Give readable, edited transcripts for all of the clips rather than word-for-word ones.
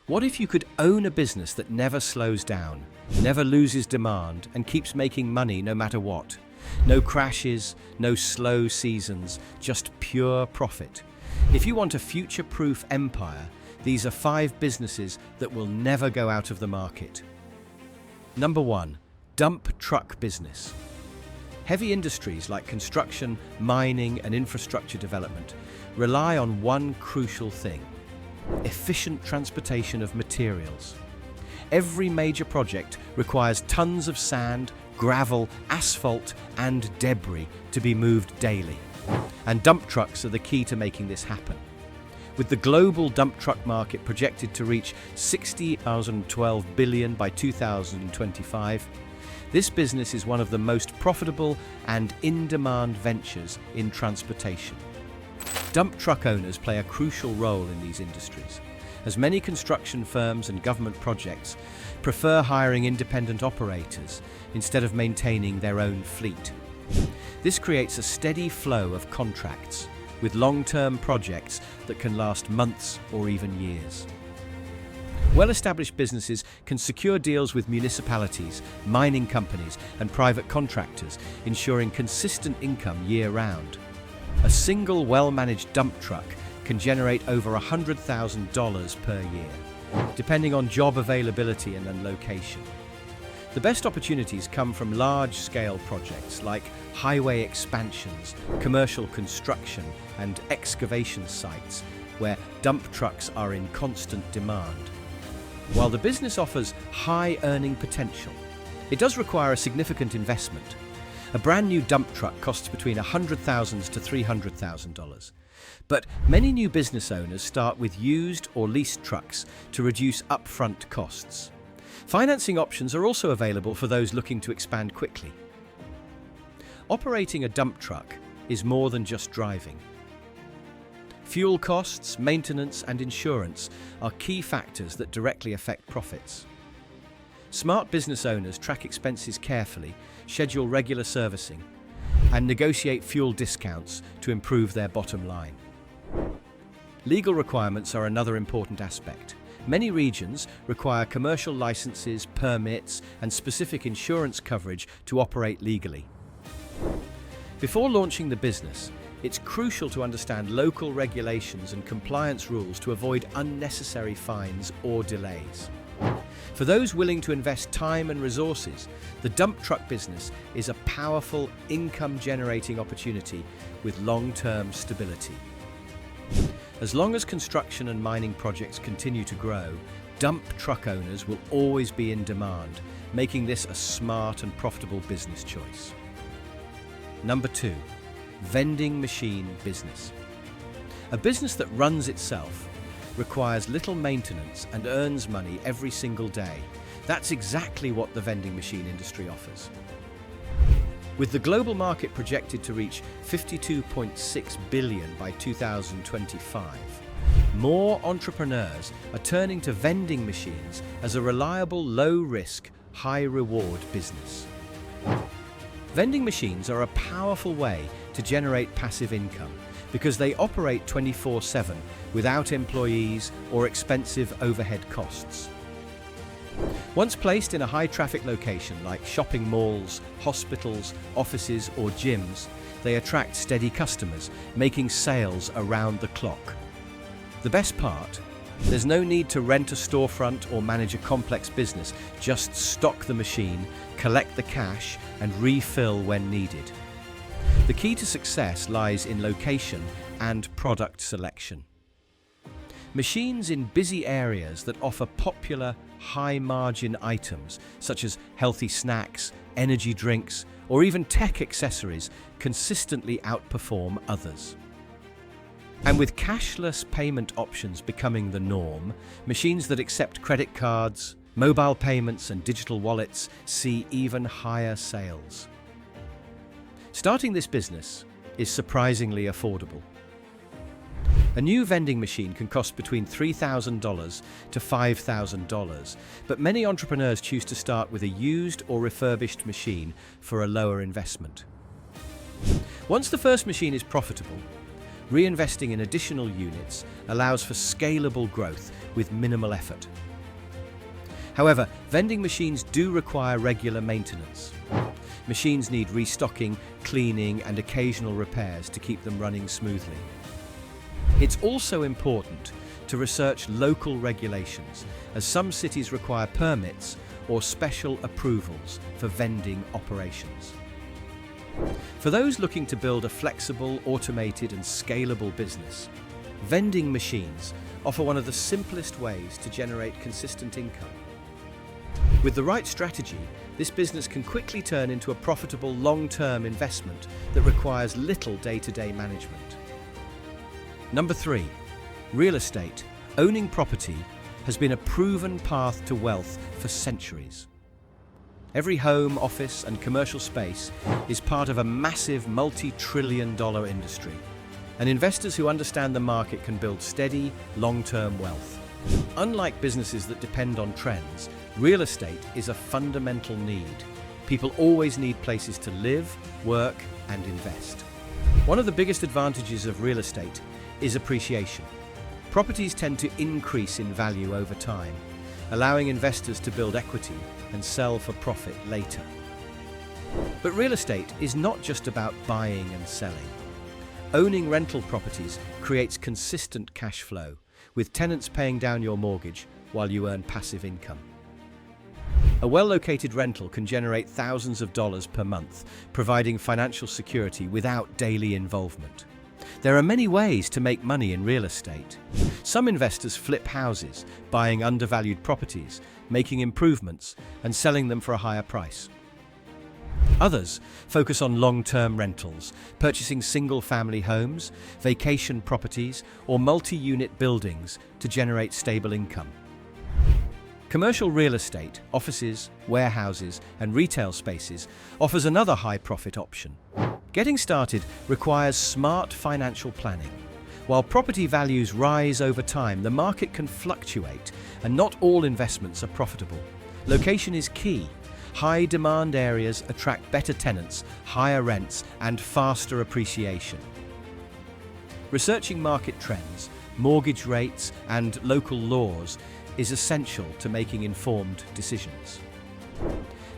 What if you could own a business that never slows down, never loses demand, and keeps making money no matter what? No crashes, no slow seasons, just pure profit. If you want a future-proof empire, these are 5 businesses that will never go out of the market. Number 1. Dump truck business. Heavy industries like construction, mining, and infrastructure development rely on one crucial thing: efficient transportation of materials. Every major project requires tons of sand, gravel, asphalt, and debris to be moved daily. And dump trucks are the key to making this happen. With the global dump truck market projected to reach $60,012 billion by 2025, this business is one of the most profitable and in-demand ventures in transportation. Dump truck owners play a crucial role in these industries, as many construction firms and government projects prefer hiring independent operators instead of maintaining their own fleet. This creates a steady flow of contracts with long-term projects that can last months or even years. Well-established businesses can secure deals with municipalities, mining companies, and private contractors, ensuring consistent income year-round. A single well-managed dump truck can generate over $100,000 per year, depending on job availability and then location. The best opportunities come from large-scale projects like highway expansions, commercial construction, and excavation sites, where dump trucks are in constant demand. While the business offers high earning potential, it does require a significant investment. A brand new dump truck costs between $100,000 to $300,000. But many new business owners start with used or leased trucks to reduce upfront costs. Financing options are also available for those looking to expand quickly. Operating a dump truck is more than just driving. Fuel costs, maintenance, and insurance are key factors that directly affect profits. Smart business owners track expenses carefully, schedule regular servicing, and negotiate fuel discounts to improve their bottom line. Legal requirements are another important aspect. Many regions require commercial licenses, permits, and specific insurance coverage to operate legally. Before launching the business, it's crucial to understand local regulations and compliance rules to avoid unnecessary fines or delays. For those willing to invest time and resources, the dump truck business is a powerful income-generating opportunity with long-term stability. As long as construction and mining projects continue to grow, dump truck owners will always be in demand, making this a smart and profitable business choice. Number 2. Vending machine business. A business that runs itself requires little maintenance and earns money every single day. That's exactly what the vending machine industry offers. With the global market projected to reach $52.6 billion by 2025, more entrepreneurs are turning to vending machines as a reliable, low-risk, high-reward business. Vending machines are a powerful way to generate passive income because they operate 24/7 without employees or expensive overhead costs. Once placed in a high-traffic location like shopping malls, hospitals, offices, or gyms, they attract steady customers, making sales around the clock. The best part? There's no need to rent a storefront or manage a complex business. Just stock the machine, collect the cash, and refill when needed. The key to success lies in location and product selection. Machines in busy areas that offer popular, high-margin items such as healthy snacks, energy drinks, or even tech accessories consistently outperform others. And with cashless payment options becoming the norm, machines that accept credit cards, mobile payments, and digital wallets see even higher sales. Starting this business is surprisingly affordable. A new vending machine can cost between $3,000 to $5,000, but many entrepreneurs choose to start with a used or refurbished machine for a lower investment. Once the first machine is profitable, Reinvesting in additional units allows for scalable growth with minimal effort. However, vending machines do require regular maintenance. Machines need restocking, cleaning, and occasional repairs to keep them running smoothly. It's also important to research local regulations, as some cities require permits or special approvals for vending operations. For those looking to build a flexible, automated, and scalable business, vending machines offer one of the simplest ways to generate consistent income. With the right strategy, this business can quickly turn into a profitable long-term investment that requires little day-to-day management. Number 3. Real estate. Owning property has been a proven path to wealth for centuries. Every home, office, and commercial space is part of a massive multi-trillion-dollar industry, and investors who understand the market can build steady, long-term wealth. Unlike businesses that depend on trends, real estate is a fundamental need. People always need places to live, work, and invest. One of the biggest advantages of real estate is appreciation. Properties tend to increase in value over time, allowing investors to build equity and sell for profit later. But real estate is not just about buying and selling. Owning rental properties creates consistent cash flow, with tenants paying down your mortgage while you earn passive income. A well-located rental can generate thousands of dollars per month, providing financial security without daily involvement. There are many ways to make money in real estate. Some investors flip houses, buying undervalued properties, making improvements, and selling them for a higher price. Others focus on long-term rentals, purchasing single-family homes, vacation properties, or multi-unit buildings to generate stable income. Commercial real estate, offices, warehouses, and retail spaces offers another high-profit option. Getting started requires smart financial planning. While property values rise over time, the market can fluctuate, and not all investments are profitable. Location is key. High-demand areas attract better tenants, higher rents, and faster appreciation. Researching market trends, mortgage rates, and local laws is essential to making informed decisions.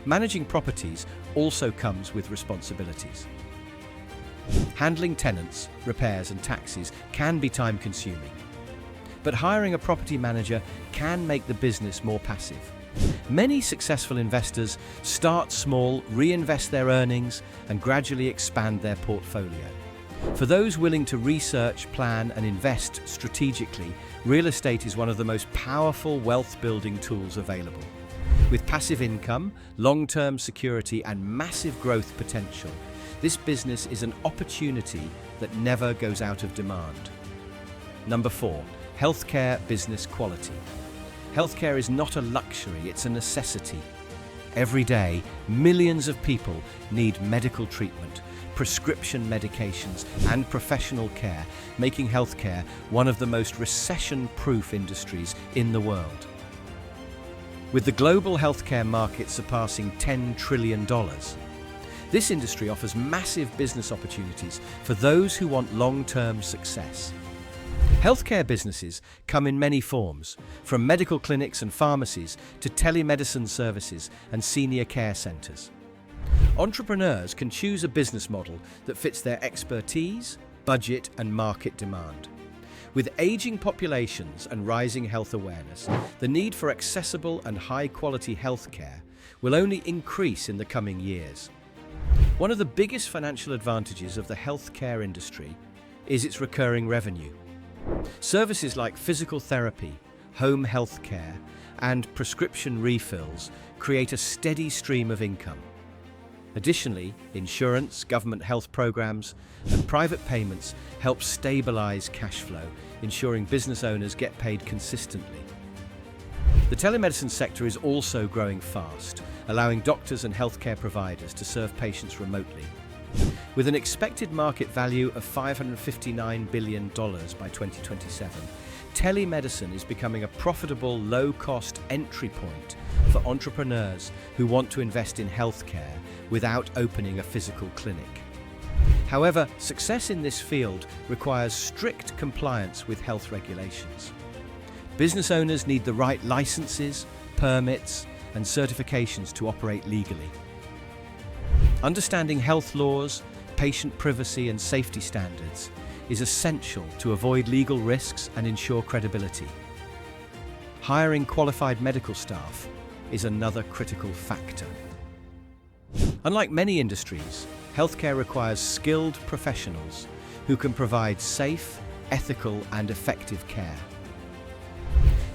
Managing properties also comes with responsibilities. Handling tenants, repairs, and taxes can be time-consuming, but hiring a property manager can make the business more passive. Many successful investors start small, reinvest their earnings, and gradually expand their portfolio. For those willing to research, plan, and invest strategically, real estate is one of the most powerful wealth-building tools available. With passive income, long-term security, and massive growth potential, this business is an opportunity that never goes out of demand. Number 4, healthcare business quality. Healthcare is not a luxury, it's a necessity. Every day, millions of people need medical treatment, prescription medications, and professional care, making healthcare one of the most recession-proof industries in the world. With the global healthcare market surpassing $10 trillion, this industry offers massive business opportunities for those who want long-term success. Healthcare businesses come in many forms, from medical clinics and pharmacies to telemedicine services and senior care centers. Entrepreneurs can choose a business model that fits their expertise, budget, and market demand. With aging populations and rising health awareness, the need for accessible and high-quality healthcare will only increase in the coming years. One of the biggest financial advantages of the healthcare industry is its recurring revenue. Services like physical therapy, home health care, and prescription refills create a steady stream of income. Additionally, insurance, government health programs, and private payments help stabilize cash flow, ensuring business owners get paid consistently. The telemedicine sector is also growing fast, allowing doctors and healthcare providers to serve patients remotely. With an expected market value of $559 billion by 2027, telemedicine is becoming a profitable, low-cost entry point for entrepreneurs who want to invest in healthcare without opening a physical clinic. However, success in this field requires strict compliance with health regulations. Business owners need the right licenses, permits, and certifications to operate legally. Understanding health laws, patient privacy, and safety standards is essential to avoid legal risks and ensure credibility. Hiring qualified medical staff is another critical factor. Unlike many industries, healthcare requires skilled professionals who can provide safe, ethical, and effective care.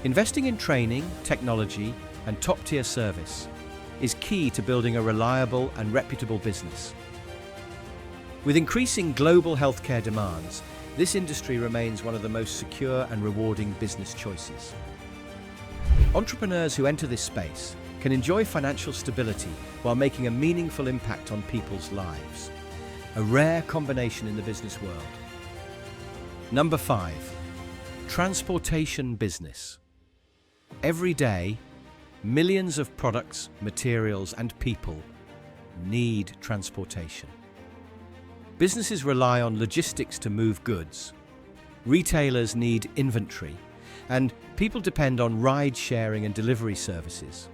Investing in training, technology, and top-tier service is key to building a reliable and reputable business. With increasing global healthcare demands, this industry remains one of the most secure and rewarding business choices. Entrepreneurs who enter this space can enjoy financial stability while making a meaningful impact on people's lives. A rare combination in the business world. Number 5. Transportation business. Every day, millions of products, materials, and people need transportation. Businesses rely on logistics to move goods. Retailers need inventory, and people depend on ride-sharing and delivery services.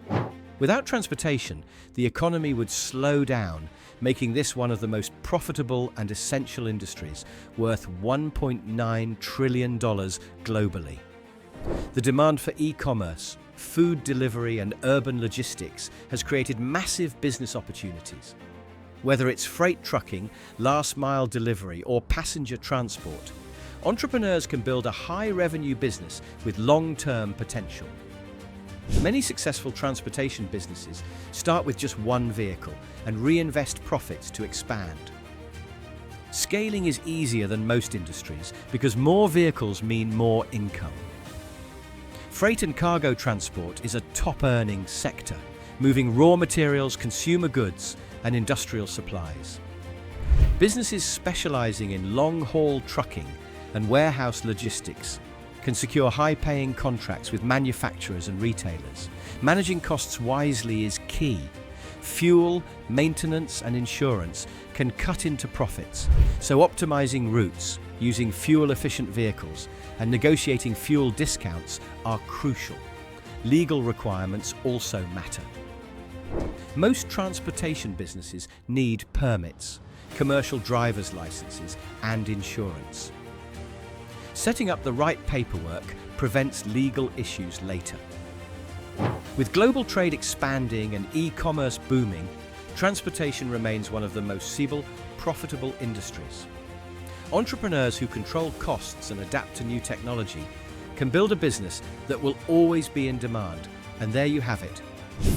Without transportation, the economy would slow down, making this one of the most profitable and essential industries, worth $1.9 trillion globally. The demand for e-commerce, food delivery, and urban logistics has created massive business opportunities. Whether it's freight trucking, last-mile delivery, or passenger transport, entrepreneurs can build a high-revenue business with long-term potential. Many successful transportation businesses start with just one vehicle and reinvest profits to expand. Scaling is easier than most industries because more vehicles mean more income. Freight and cargo transport is a top-earning sector, moving raw materials, consumer goods, and industrial supplies. Businesses specializing in long-haul trucking and warehouse logistics can secure high-paying contracts with manufacturers and retailers. Managing costs wisely is key. Fuel, maintenance, and insurance can cut into profits, so optimizing routes, using fuel-efficient vehicles, and negotiating fuel discounts are crucial. Legal requirements also matter. Most transportation businesses need permits, commercial driver's licenses, and insurance. Setting up the right paperwork prevents legal issues later. With global trade expanding and e-commerce booming, transportation remains one of the most profitable industries. Entrepreneurs who control costs and adapt to new technology can build a business that will always be in demand. And there you have it,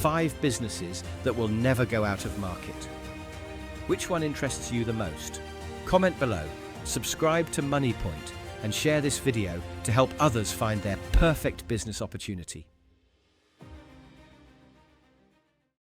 5 businesses that will never go out of market. Which one interests you the most? Comment below, subscribe to MoneyPoint, and share this video to help others find their perfect business opportunity.